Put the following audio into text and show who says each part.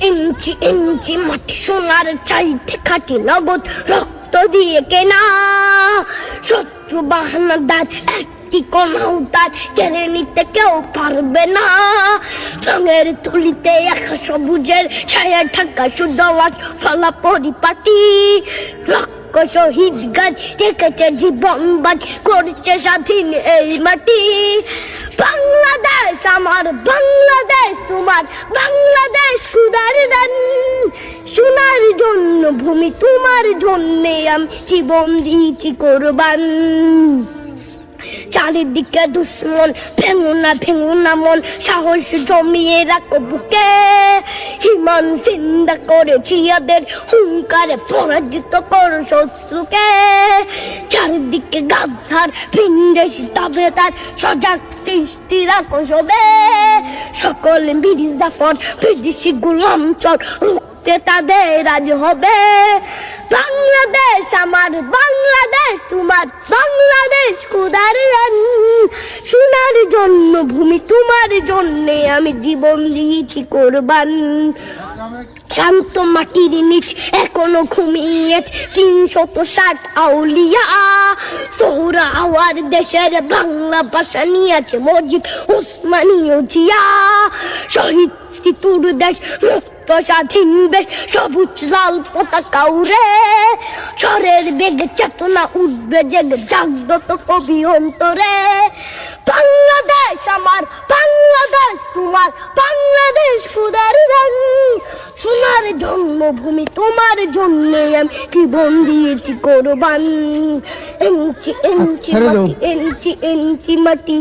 Speaker 1: ইঞ্চি ইঞ্চি মাটি সোনার চাইতে খাটি নগদ রক্ত দিয়ে কেনা। শত্রু বাহানাদার একটি কোনাও তার কেড়ে নিতে কেউ পারবে না। রঙের তুলিতে একা সবুজের ছায়া ঢাকা সুজলাস ফলা পরিপাটি। শহীদ গাছ দেখেছে জীবন বাজ করছে স্বাধীন এই মাটি। বাংলাদেশ আমার বাংলাদেশ তোমার বাংলাদেশ খুদার দান। সোনার জন্য ভূমি তোমার জন্যে আমি জীবন দিয়েছি কোরবান। চারিদিকে দুশ্মন ভেঙো না মন, সাহস জমিয়ে রাখো বুকে। হিমান চিন্তা করেছি এদের হুঙ্কারে পরাজিত করো শত্রুকে। চারিদিকে গাদ্দার ভিনদেশি তাবেদার সজাগ দৃষ্টি রাখো সবে। সকল মির্জাফর বিদেশি গোলাম চর রুখতে তাদের আজ হবে। বাংলাদেশ আমার বাংলাদেশ তোমার বাংলাদেশ খুদার দান। সোনার জন্য ভূমি তোমার জন্যে আমি জীবন দিয়েছি কোরবান। শান্ত মাটির নিচ এখনো ঘুমিয়ে ৩৬০ আউলিয়া। সোহরা আওয়ার দেশের বাংলা ভাষা নিয়েছে মসজিদ ওসমানীয় জিয়া। শহীদ তিতুর দেশ মুক্ত স্বাধীন বেশ সবুজ লাল পতাকা উড়ে। ঝড়ের বেগে চেতনা উঠবে জেগে জাগ্রত কবি অন্তরে। বাংলাদেশ আমার বাংলাদেশ তোমার বাংলাদেশ খুদার দান। সোনার জন্মভূমি তোমার জন্য আমি জীবন দিয়েছি কোরবান। ইঞ্চি ইঞ্চি মাটি ইঞ্চি ইঞ্চি মাটি।